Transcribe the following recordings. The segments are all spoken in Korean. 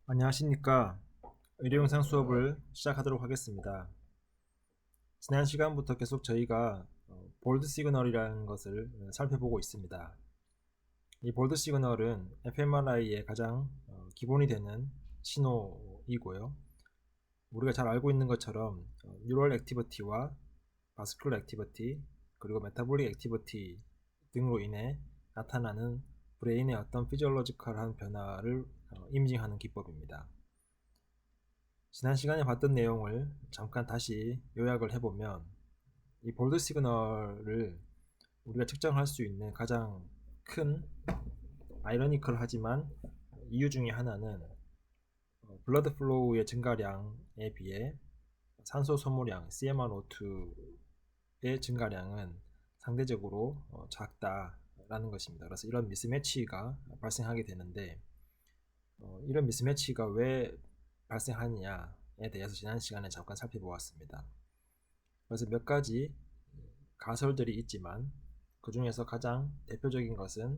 안녕하십니까. 의료영상 수업을 시작하도록 하겠습니다. 지난 시간부터 계속 저희가 볼드 시그널이라는 것을 살펴보고 있습니다. 이 볼드 시그널은 fMRI의 가장 기본이 되는 신호이고요. 우리가 잘 알고 있는 것처럼 뉴럴 액티비티와 바스큘러 액티비티 그리고 메타볼릭 액티비티 등으로 인해 나타나는 브레인의 어떤 피지올로지컬한 변화를 이미징하는 기법입니다. 지난 시간에 봤던 내용을 잠깐 다시 요약을 해보면 이 볼드 시그널을 우리가 측정할 수 있는 가장 큰 아이러니컬하지만 이유 중에 하나는 블러드 플로우의 증가량에 비해 산소 소모량 CMRO2의 증가량은 상대적으로 작다라는 것입니다. 그래서 이런 미스매치가 발생하게 되는데 이런 미스매치가 왜 발생하느냐에 대해서 지난 시간에 잠깐 살펴보았습니다. 그래서 몇 가지 가설들이 있지만 그 중에서 가장 대표적인 것은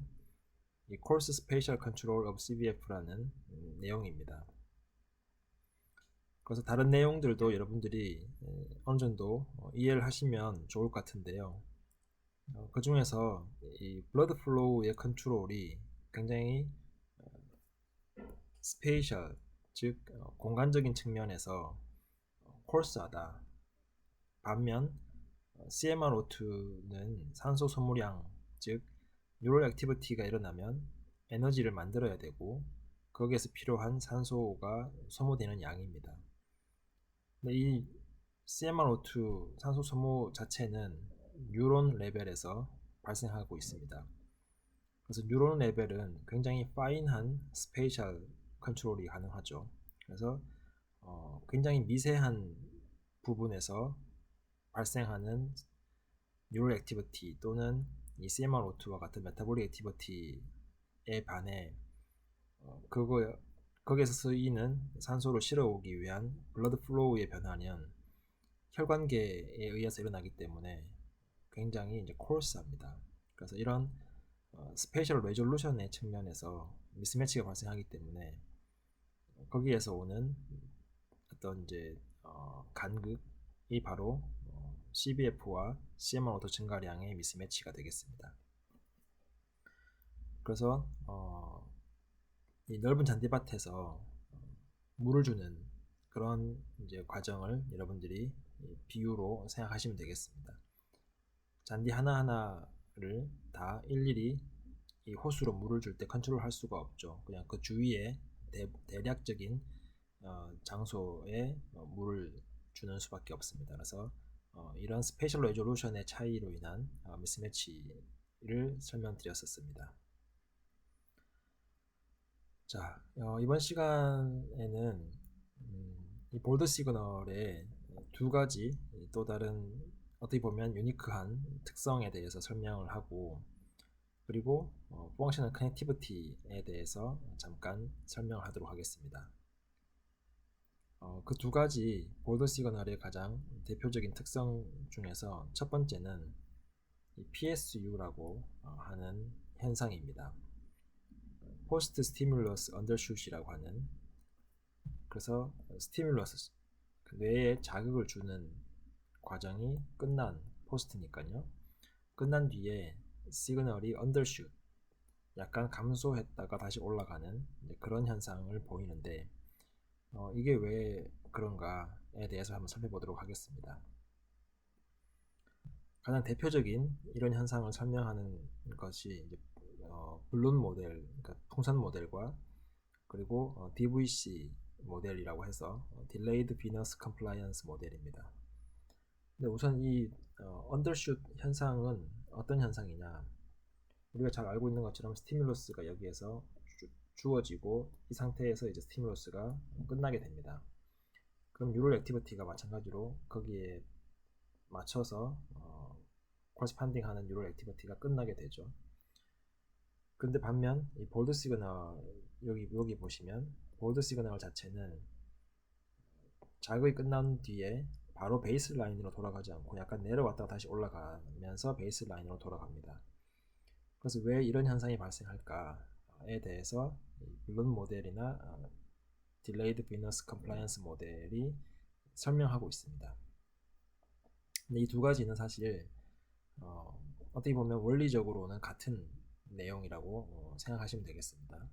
이 Coarse Spatial Control of CBF라는 내용입니다. 그래서 다른 내용들도 여러분들이 어느 정도 이해를 하시면 좋을 것 같은데요. 그 중에서 이 블러드 플로우의 컨트롤이 굉장히 스페이셜, 즉 공간적인 측면에서 코arse하다. 반면 CMRO2는 산소 소모량, 즉 뉴럴 액티비티가 일어나면 에너지를 만들어야 되고 거기에서 필요한 산소가 소모되는 양입니다. 근데 이 CMRO2 산소 소모 자체는 뉴런 레벨에서 발생하고 있습니다. 그래서 뉴런 레벨은 굉장히 파인한 스페이셜 컨트롤이 가능하죠. 그래서 굉장히 미세한 부분에서 발생하는 뉴럴 액티비티 또는 이 CMR5와 같은 메타볼릭 액티비티에 반해 거기에서 쓰이는 산소를 실어오기 위한 블러드 플로우의 변화는 혈관계에 의해서 일어나기 때문에 굉장히 이제 코arse합니다. 그래서 이런 스페셜 레졸루션의 측면에서 미스매치가 발생하기 때문에 거기에서 오는 어떤 이제 간극이 바로 CBF와 CMR5 증가량의 미스매치가 되겠습니다. 그래서 이 넓은 잔디밭에서 물을 주는 그런 이제 과정을 여러분들이 비유로 생각하시면 되겠습니다. 잔디 하나하나를 다 일일이 이 호수로 물을 줄 때 컨트롤할 수가 없죠. 그냥 그 주위에 대략적인 장소에 물을 주는 수밖에 없습니다. 그래서 이런 스페셜 레졸루션의 차이로 인한 미스매치를 설명드렸었습니다. 자, 이번 시간에는 이 볼드 시그널의 두 가지 또 다른 어떻게 보면 유니크한 특성에 대해서 설명을 하고 그리고 펑셔널 커넥티비티에 대해서 잠깐 설명을 하도록 하겠습니다. 그 두 가지 볼드 시그널의 가장 대표적인 특성 중에서 첫 번째는 PSU라고 하는 현상입니다. 포스트 스티뮬러스 언더슛이라고 하는, 그래서 스티뮬러스 뇌에 자극을 주는 과정이 끝난 포스트니까요. 끝난 뒤에 시그널이 언더슛 약간 감소했다가 다시 올라가는 그런 현상을 보이는데 이게 왜 그런가에 대해서 한번 살펴보도록 하겠습니다. 가장 대표적인 이런 현상을 설명하는 것이 이제 블룬 모델, 그러니까 풍선 모델과 그리고 DVC 모델이라고 해서 Delayed Venous Compliance 모델입니다. 근데 우선 이 언더슛 현상은 어떤 현상이냐? 우리가 잘 알고 있는 것처럼 스티뮬러스가 여기에서 주어지고 이 상태에서 이제 스티뮬러스가 끝나게 됩니다. 그럼 뉴럴 액티비티가 마찬가지로 거기에 맞춰서 코러스판딩하는 뉴럴 액티비티가 끝나게 되죠. 근데 반면 이 볼드 시그널 여기 보시면 볼드 시그널 자체는 자극이 끝난 뒤에 바로 베이스 라인으로 돌아가지 않고 약간 내려왔다가 다시 올라가면서 베이스 라인으로 돌아갑니다. 그래서 왜 이런 현상이 발생할까에 대해서 블룬 모델이나 Delayed Venous Compliance 모델이 설명하고 있습니다. 근데 이 두 가지는 사실 어떻게 보면 원리적으로는 같은 내용이라고 생각하시면 되겠습니다.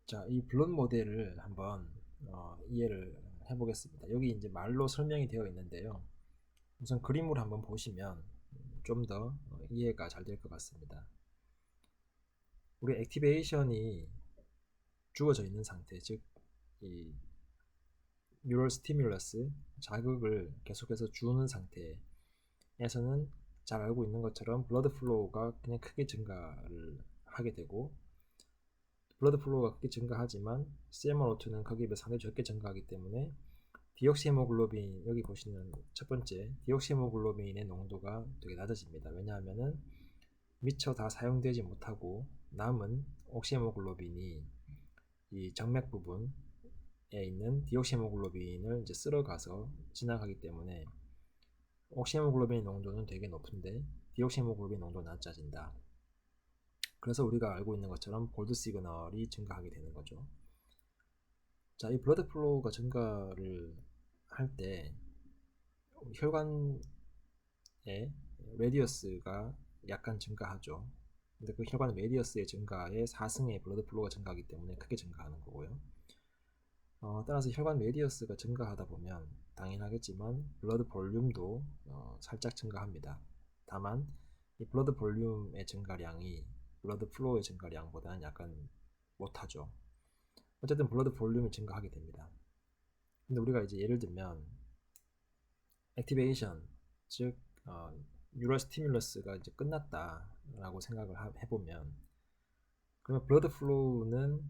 자, 이 블론 모델을 한번 이해를 해보겠습니다. 여기 이제 말로 설명이 되어 있는데요. 우선 그림으로 한번 보시면 좀 더 이해가 잘 될 것 같습니다. 우리 액티베이션이 주어져 있는 상태, 즉 이 뉴럴 스티뮬러스 자극을 계속해서 주는 상태에서는 잘 알고 있는 것처럼 블러드 플로우가 그냥 크게 증가를 하게 되고, 블러드 플로우가 크게 증가하지만 CMR02는 거기에 비해 상당히 적게 증가하기 때문에 디옥시헤모글로빈, 여기 보시는 첫 번째 디옥시헤모글로빈의 농도가 되게 낮아집니다. 왜냐하면은 미처 다 사용되지 못하고 남은 옥시헤모글로빈이 이 정맥 부분에 있는 디옥시헤모글로빈을 이제 쓸어가서 지나가기 때문에 옥시헤모글로빈 농도는 되게 높은데 디옥시헤모글로빈 농도는 낮아진다. 그래서 우리가 알고 있는 것처럼 볼드 시그널이 증가하게 되는 거죠. 자, 이 블러드 플로우가 증가를 할 때 혈관의 레디어스가 약간 증가하죠. 근데 그 혈관 레디어스의 증가에 4승의 블러드 플로우가 증가하기 때문에 크게 증가하는 거고요. 따라서 혈관 레디어스가 증가하다 보면 당연하겠지만 블러드 볼륨도 살짝 증가합니다. 다만 이 블러드 볼륨의 증가량이 블러드 플로우의 증가량보다는 약간 못하죠. 어쨌든 블러드 볼륨이 증가하게 됩니다. 근데 우리가 이제 예를 들면 액티베이션, 즉 뉴럴 스티뮬러스가 이제 끝났다라고 생각을 해보면, 그러면 블러드 플로우는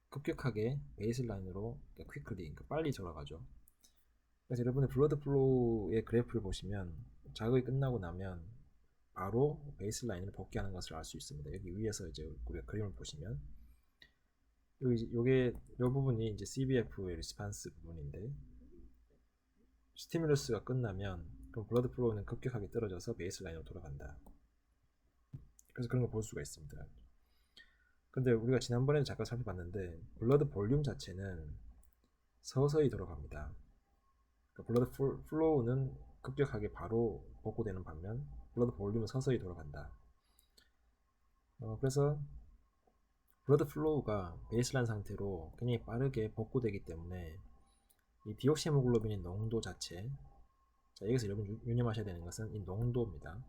급격하게 베이스라인으로 퀵클리, 그러니까 빨리 돌아가죠. 그래서 여러분의 블러드 플로우의 그래프를 보시면 자극이 끝나고 나면 바로 베이스라인을 복귀하는 것을 알 수 있습니다. 여기 위에서 이제 우리가 그림을 보시면 요게 요 부분이 이제 CBF의 리스판스 부분인데, 스티뮬러스가 끝나면 그럼 블러드 플로우는 급격하게 떨어져서 베이스라인으로 돌아간다. 그래서 그런 걸 볼 수가 있습니다. 근데 우리가 지난번에도 잠깐 살펴봤는데 블러드 볼륨 자체는 서서히 돌아갑니다. 그러니까 블러드 플로우는 급격하게 바로 복구되는 반면 블러드 볼륨은 서서히 돌아간다. 그래서 블러드 플로우가 베이스라인 상태로 굉장히 빠르게 복구되기 때문에 이 디옥시헤모글로빈의 농도 자체, 자, 여기서 여러분 유념하셔야 되는 것은 이 농도입니다.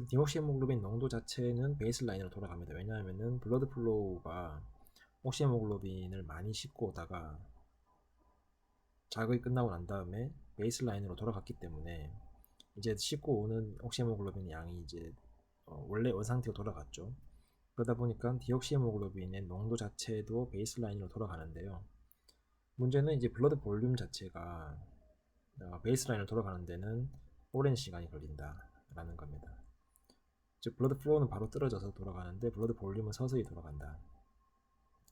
디옥시헤모글로빈 농도 자체는 베이스라인으로 돌아갑니다. 왜냐하면 블러드 플로우가 옥시헤모글로빈을 많이 싣고 오다가 자극이 끝나고 난 다음에 베이스라인으로 돌아갔기 때문에 이제 싣고 오는 옥시헤모글로빈 양이 이제 원래 원상태로 돌아갔죠. 그러다 보니까 디옥시헤모글로빈의 농도 자체도 베이스라인으로 돌아가는데요. 문제는 이제 블러드 볼륨 자체가 베이스라인으로 돌아가는 데는 오랜 시간이 걸린다라는 겁니다. 즉 블러드 플로우는 바로 떨어져서 돌아가는데 블러드 볼륨은 서서히 돌아간다.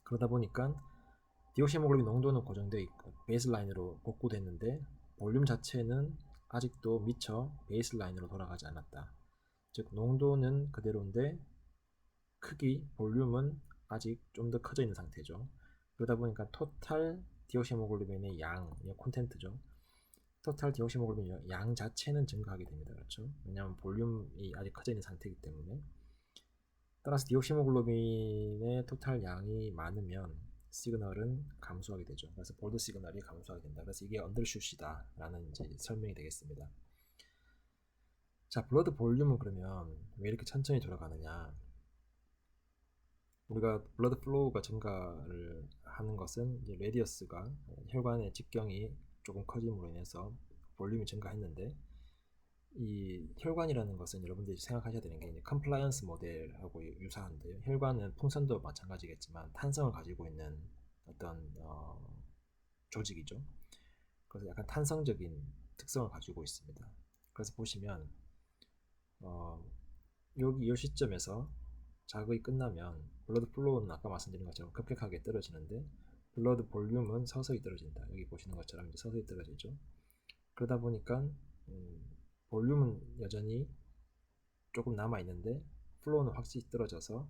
그러다 보니까 디옥시헤모글로빈 농도는 고정되어 있고 베이스라인으로 복구됐는데 볼륨 자체는 아직도 미처 베이스라인으로 돌아가지 않았다. 즉 농도는 그대로인데 크기, 볼륨은 아직 좀 더 커져 있는 상태죠. 그러다 보니까 토탈 디옥시헤모글로빈의 양, 콘텐트죠. 토탈 디옥시헤모글로빈 양 자체는 증가하게 됩니다. 그렇죠? 왜냐하면 볼륨이 아직 커져 있는 상태이기 때문에. 따라서 디옥시헤모글로빈의 토탈 양이 많으면 시그널은 감소하게 되죠. 그래서 볼드 시그널이 감소하게 된다. 그래서 이게 언더슛이다 라는 이제 설명이 되겠습니다. 자, 블러드 볼륨은 그러면 왜 이렇게 천천히 돌아가느냐? 우리가 블러드 플로우가 증가를 하는 것은 이제 레디어스가 혈관의 직경이 조금 커짐으로 인해서 볼륨이 증가했는데, 이 혈관이라는 것은 여러분들이 생각하셔야 되는 게 이제 컴플라이언스 모델하고 유사한데요. 혈관은 풍선도 마찬가지겠지만 탄성을 가지고 있는 어떤 조직이죠. 그래서 약간 탄성적인 특성을 가지고 있습니다. 그래서 보시면 여기 이 시점에서 자극이 끝나면 블러드 플로우는 아까 말씀드린 것처럼 급격하게 떨어지는데 블러드 볼륨은 서서히 떨어진다. 여기 보시는 것처럼 이제 서서히 떨어지죠. 그러다 보니까 볼륨은 여전히 조금 남아 있는데 플로우는 확실히 떨어져서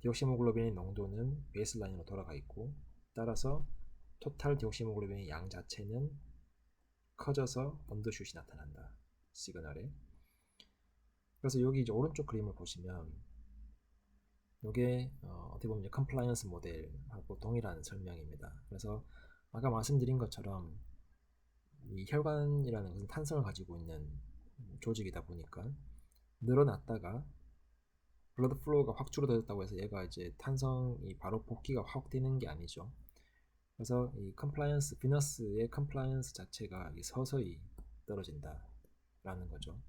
디옥시헤모글로빈의 농도는 베이스라인으로 돌아가 있고 따라서 토탈 디옥시모글로빈의 양 자체는 커져서 언더슛이 나타난다. 시그널에. 그래서 여기 이제 오른쪽 그림을 보시면 이게 어떻게 보면 컴플라이언스 모델하고 동일한 설명입니다. 그래서 아까 말씀드린 것처럼 이 혈관이라는 것은 탄성을 가지고 있는 조직이다 보니까 늘어났다가 블러드 플로우가 확 줄어들었다고 해서 얘가 이제 탄성이 바로 복귀가 확 되는 게 아니죠. 그래서 이 컴플라이언스, 비너스의 컴플라이언스 자체가 서서히 떨어진다라는 거죠.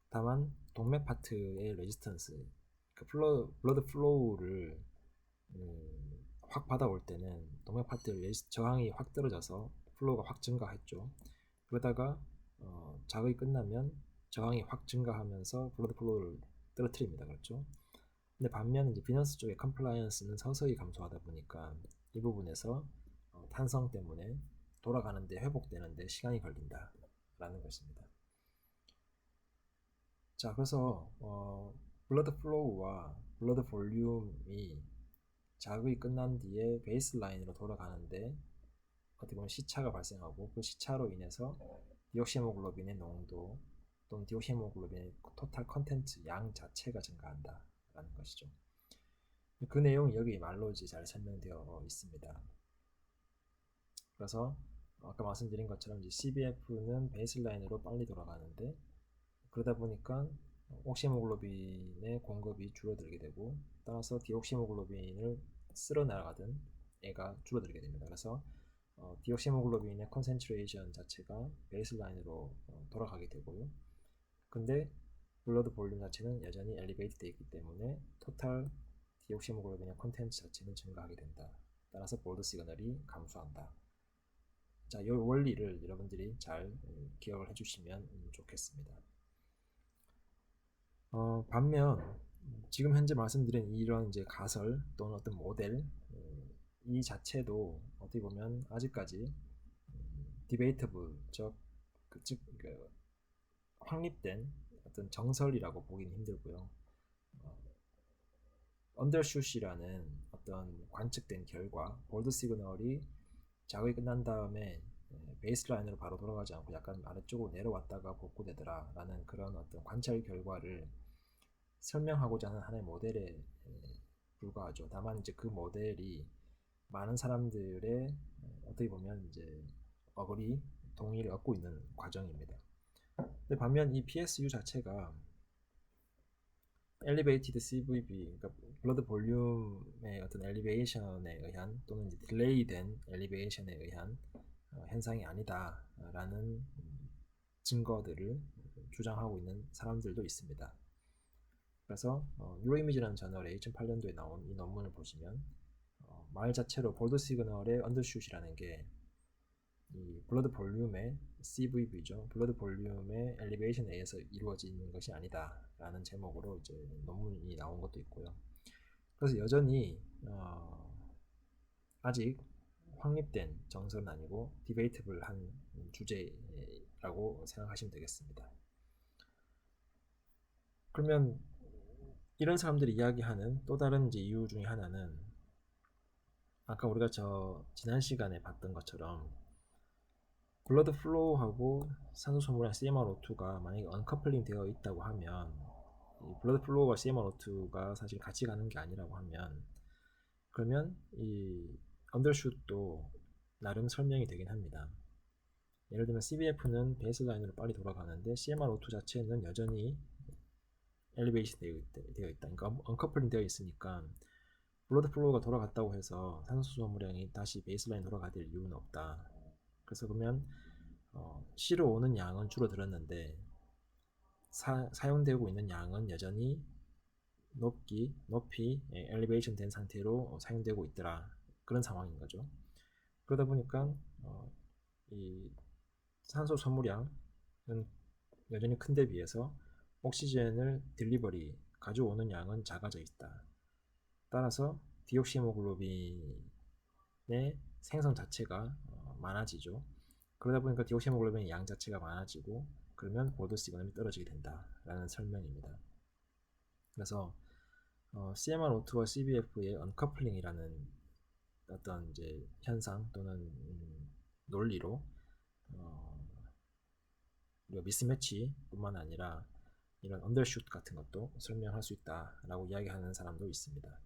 다만 동맥 파트의 레지스턴스, 그 블러드 플로우를 확 받아올 때는 동맥 파트의 저항이 확 떨어져서 플로우가 확 증가했죠. 그러다가 자극이 끝나면 저항이 확 증가하면서 블러드 플로우를 떨어뜨립니다. 그렇죠? 근데 반면 이제 비너스 쪽의 컴플라이언스는 서서히 감소하다 보니까 이 부분에서 탄성 때문에 돌아가는데 회복되는데 시간이 걸린다라는 것입니다. 자, 그래서 블러드 플로우와 블러드 볼륨이 자극이 끝난 뒤에 베이스라인으로 돌아가는데 어떻게 보면 시차가 발생하고 그 시차로 인해서 디옥시헤모글로빈의 농도 또는 디옥시헤모글로빈의 토탈 컨텐츠 양 자체가 증가한다 라는 것이죠. 그 내용이 여기 말로 잘 설명되어 있습니다. 그래서 아까 말씀드린 것처럼 이제 CBF는 베이스라인으로 빨리 돌아가는데 그러다 보니까 옥시헤모글로빈의 공급이 줄어들게 되고 따라서 디옥시헤모글로빈을 쓸어 나가던 애가 줄어들게 됩니다. 그래서 디옥시헤모글로빈의 컨센트레이션 자체가 베이스라인으로 돌아가게 되고요. 근데 블러드 볼륨 자체는 여전히 엘리베이트 되어 있기 때문에 토탈 디옥시헤모글로빈의 컨텐츠 자체는 증가하게 된다. 따라서 볼드 시그널이 감소한다. 자, 이 원리를 여러분들이 잘 기억을 해주시면 좋겠습니다. 반면 지금 현재 말씀드린 이런 이제 가설 또는 어떤 모델 이 자체도 어떻게 보면 아직까지 디베이터블 즉 확립된 어떤 정설이라고 보기는 힘들고요. 언더슛이라는 어떤 관측된 결과 볼드 시그널이 자극이 끝난 다음에 베이스라인으로 바로 돌아가지 않고 약간 아래쪽으로 내려왔다가 복구되더라 라는 그런 어떤 관찰 결과를 설명하고자 하는 하나의 모델에 불과하죠. 다만 이제 그 모델이 많은 사람들의 어떻게 보면 이제 동의를 얻고 있는 과정입니다. 근데 반면 이 PSU 자체가 Elevated CVB, 그러니까 블러드 볼륨의 어떤 엘리베이션에 의한 또는 이제 딜레이된 엘리베이션에 의한 현상이 아니다라는 증거들을 주장하고 있는 사람들도 있습니다. 그래서 뉴로이미지라는 저널에 2008년도에 나온 이 논문을 보시면 말 자체로 볼드 시그널의 언더슛이라는 게 이 블러드 볼륨의 CVB죠. 블러드 볼륨의 엘리베이션에 의해서 이루어지는 것이 아니다 라는 제목으로 이제 논문이 나온 것도 있고요. 그래서 여전히 아직 확립된 정설은 아니고 디베이터블한 주제라고 생각하시면 되겠습니다. 그러면 이런 사람들이 이야기하는 또 다른 이제 이유 중에 하나는 아까 우리가 지난 시간에 봤던 것처럼 블러드 플로우하고 산소 소모량 CMRO2가 만약에 언커플링 되어 있다고 하면 이 블러드 플로우와 CMRO2가 사실 같이 가는 게 아니라고 하면 그러면 이 언더슛도 나름 설명이 되긴 합니다. 예를 들면 CBF는 베이스라인으로 빨리 돌아가는데 CMRO2 자체는 여전히 엘리베이션 되어 있다. 그러니까 언커플링 되어 있으니까 블러드 플로우가 돌아갔다고 해서 산소 소모량이 다시 베이스라인 돌아가야 될 이유는 없다. 그래서 그러면 C로 오는 양은 줄어들었는데 사용되고 있는 양은 여전히 높이 엘리베이션 된 상태로 사용되고 있더라. 그런 상황인 거죠. 그러다 보니까 이 산소 소모량은 여전히 큰데 비해서 옥시젠을 가져오는 양은 작아져 있다. 따라서 디옥시헤모글로빈의 생성 자체가 많아지죠. 그러다 보니까 디옥시헤모글로빈의 양 자체가 많아지고 그러면 볼드 시그널이 떨어지게 된다라는 설명입니다. 그래서 CMRO2와 CBF의 언커플링이라는 어떤 이제 현상 또는 논리로 우리가 미스매치뿐만 아니라 이런 언더슛 같은 것도 설명할 수 있다라고 이야기하는 사람도 있습니다.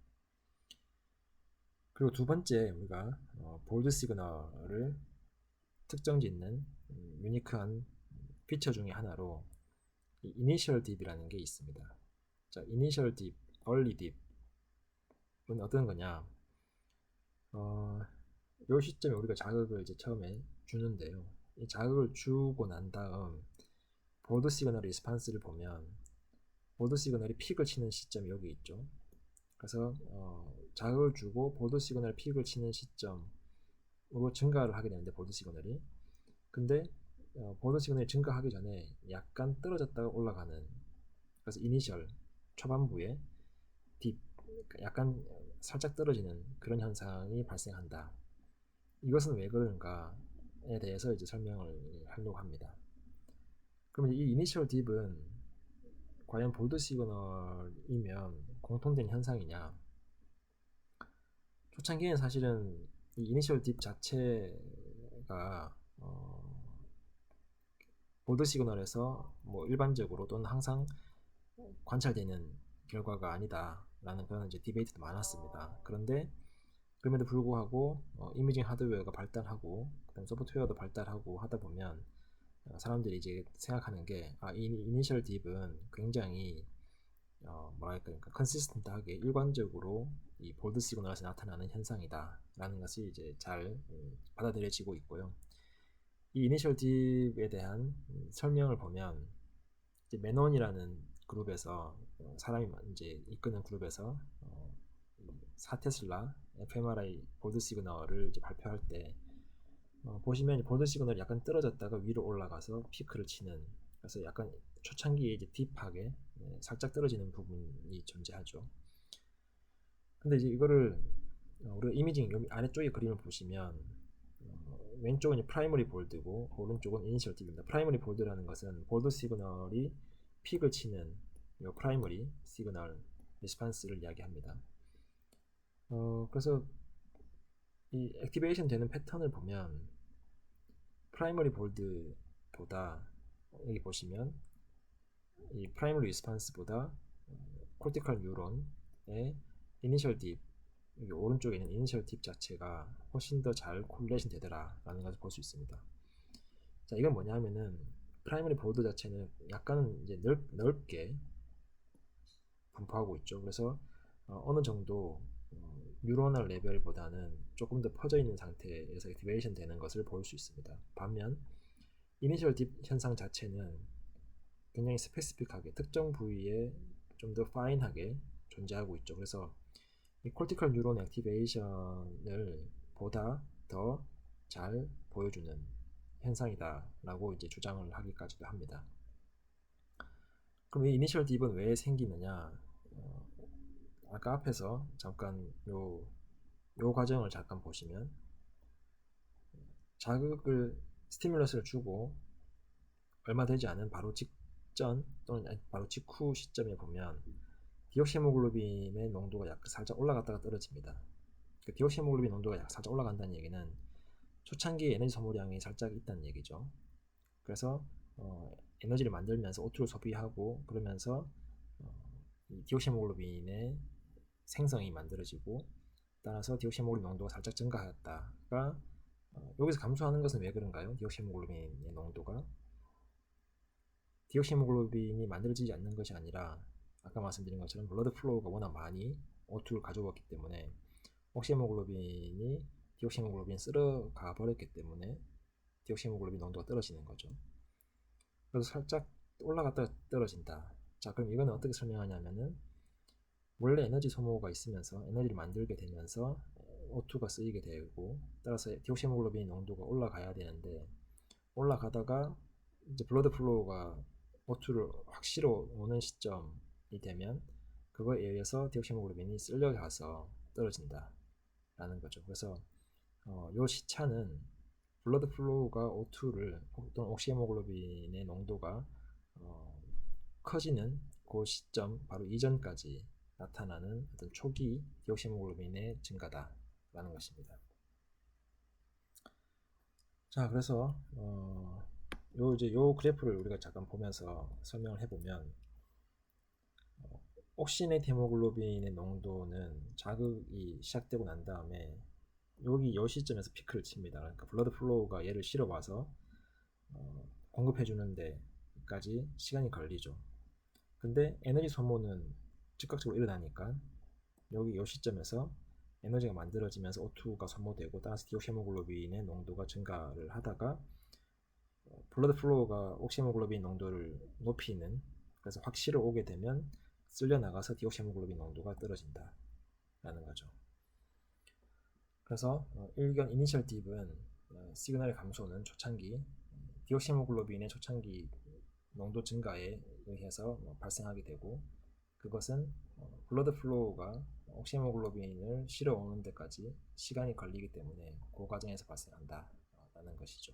그리고 두 번째 우리가 볼드 시그널을 특정 짓는 유니크한 피처 중에 하나로 이 이니셜 딥이라는 게 있습니다. 자, 이니셜 딥, 얼리 딥은 어떤 거냐? 이 시점에 우리가 자극을 이제 처음에 주는데요. 이 자극을 주고 난 다음 보드 시그널 리스판스를 보면 보드 시그널이 픽을 치는 시점이 여기 있죠. 그래서 자극을 주고 보드 시그널 픽을 치는 시점으로 증가를 하게 되는데 보드 시그널이 근데 보드 시그널이 증가하기 전에 약간 떨어졌다가 올라가는 그래서 이니셜 초반부에 딥 약간 살짝 떨어지는 그런 현상이 발생한다. 이것은 왜 그런가에 대해서 이제 설명을 하려고 합니다. 그러면 이 이니셜 딥은 과연 볼드 시그널이면 공통된 현상이냐? 초창기에는 사실은 이 이니셜 딥 자체가 볼드 시그널에서 뭐 일반적으로 또는 항상 관찰되는 결과가 아니다라는 그런 이제 디베이트도 많았습니다. 그런데 그럼에도 불구하고 이미징 하드웨어가 발달하고 그다음 소프트웨어도 발달하고 하다 보면 사람들이 이제 생각하는 게 이 이니셜 딥은 굉장히 뭐랄까 그러니까 컨시스턴트하게 일관적으로 이 볼드 시그널에서 나타나는 현상이다라는 것이 이제 잘 받아들여지고 있고요. 이 이니셜 딥에 대한 설명을 보면 이제 맨온이라는 그룹에서 사람이 이제 이끄는 그룹에서 4테슬라 fMRI 볼드 시그널을 이제 발표할 때 보시면 볼드 시그널이 약간 떨어졌다가 위로 올라가서 피크를 치는 그래서 약간 초창기에 이제 딥하게 살짝 떨어지는 부분이 존재하죠. 근데 이제 이거를 우리가 이미징 여기 아래쪽에 그림을 보시면 왼쪽은 이제 프라이머리 볼드고 오른쪽은 이니셜 딥입니다. 프라이머리 볼드라는 것은 볼드 시그널이 픽을 치는 이 프라이머리 시그널 리스판스를 이야기합니다. 그래서 이 액티베이션 되는 패턴을 보면 프라이머리 볼드보다 여기 보시면 이 프라이머리 리스판스보다 코르티컬 뉴런의 이니셜 딥 여기 오른쪽에 있는 이니셜 딥 자체가 훨씬 더 잘 콜레이션 되더라라는 것을 볼 수 있습니다. 자, 이건 뭐냐 하면은 프라이머리 볼드 자체는 약간은 이제 넓게 분포하고 있죠. 그래서 어느 정도 뉴로널 레벨보다는 조금 더 퍼져 있는 상태에서 액티베이션 되는 것을 볼 수 있습니다. 반면 이니셜 딥 현상 자체는 굉장히 스페시픽하게 특정 부위에 좀 더 파인하게 존재하고 있죠. 그래서 이 콜티컬 뉴런 액티베이션을 보다 더 잘 보여주는 현상이다라고 이제 주장을 하기까지도 합니다. 그럼 이 이니셜 딥은 왜 생기느냐? 아까 앞에서 잠깐 요 과정을 잠깐 보시면 자극을 스티뮬러스를 주고 얼마 되지 않은 바로 직전 또는 바로 직후 시점에 보면 디옥시헤모글로빈의 농도가 약간 살짝 올라갔다가 떨어집니다. 그 디옥시헤모글로빈 농도가 살짝 올라간다는 얘기는 초창기에 에너지 소모량이 살짝 있다는 얘기죠. 그래서 에너지를 만들면서 O2를 소비하고 그러면서 이 디옥시헤모글로빈의 생성이 만들어지고 따라서 디옥시헤모글로빈 농도가 살짝 증가하였다가 여기서 감소하는 것은 왜 그런가요? 디옥시헤모글로빈의 농도가 디옥시헤모글로빈이 만들어지지 않는 것이 아니라 아까 말씀드린 것처럼 블러드 플로우가 워낙 많이 O2를 가져왔기 때문에 옥시헤모글로빈이 디옥시헤모글로빈 쓸어가 버렸기 때문에 디옥시헤모글로빈 농도가 떨어지는 거죠. 그래서 살짝 올라갔다가 떨어진다. 자, 그럼 이거는 어떻게 설명하냐면은 원래 에너지 소모가 있으면서 에너지를 만들게 되면서 O2가 쓰이게 되고 따라서 디옥시헤모글로빈 농도가 올라가야 되는데 올라가다가 이제 블러드 플로우가 O2를 확 실어 오는 시점이 되면 그거에 의해서 디옥시헤모글로빈이 쓸려가서 떨어진다 라는 거죠. 그래서 요 시차는 블러드 플로우가 O2를 또는 옥시헤모글로빈의 농도가 커지는 그 시점 바로 이전까지 나타나는 어떤 초기 디옥시헤모글로빈의 증가다 라는 것입니다. 자, 그래서 요 그래프를 우리가 잠깐 보면서 설명을 해보면, 옥시네이트 헤모글로빈의 농도는 자극이 시작되고 난 다음에 여기 요 시점에서 피크를 칩니다. 그러니까 블러드 플로우가 얘를 실어와서 공급해 주는 데까지 시간이 걸리죠. 근데 에너지 소모는 즉각적으로 일어나니까 여기 요 시점에서 에너지가 만들어지면서 O2가 소모되고 따라서 디옥시헤모글로빈의 농도가 증가를 하다가 블러드 플로우가 옥시헤모글로빈 농도를 높이는, 그래서 확 실어 오게 되면 쓸려 나가서 디옥시헤모글로빈 농도가 떨어진다 라는 거죠. 그래서 1견 이니셜 딥은 시그널의 감소는 초창기 디옥시헤모글로빈의 초창기 농도 증가에 의해서 발생하게 되고, 그것은 블러드 플로우가 옥시헤모글로빈을 실어 오는 데까지 시간이 걸리기 때문에 그 과정에서 발생한다 라는 것이죠.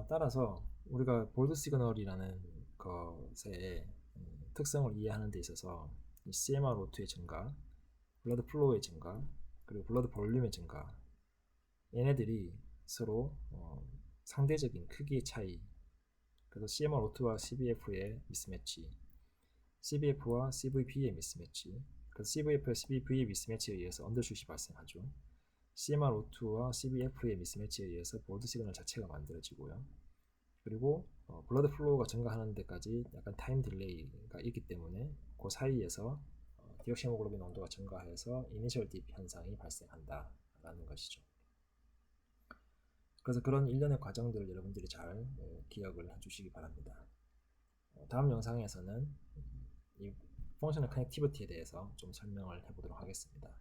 따라서 우리가 볼드 시그널이라는 것의 특성을 이해하는 데 있어서 이 CMR02의 증가, 블러드 플로우의 증가, 그리고 블러드 볼륨의 증가, 얘네들이 서로 상대적인 크기의 차이, 그래서 CMR02와 CBF의 미스매치, CBF와 CVP의 미스매치, 그래서 CVF와 CVP의 미스매치에 의해서 언더슛이 발생하죠. CMR02와 CBF의 미스매치에 의해서 볼드 시그널 자체가 만들어지고요. 그리고 블러드 플로우가 증가하는 데까지 약간 타임 딜레이가 있기 때문에 그 사이에서 디옥시헤모글로빈 농도가 증가해서 이니셜 딥 현상이 발생한다 라는 것이죠. 그래서 그런 일련의 과정들을 여러분들이 잘 기억을 해주시기 바랍니다. 다음 영상에서는 이 펑셔널 커넥티비티에 대해서 좀 설명을 해보도록 하겠습니다.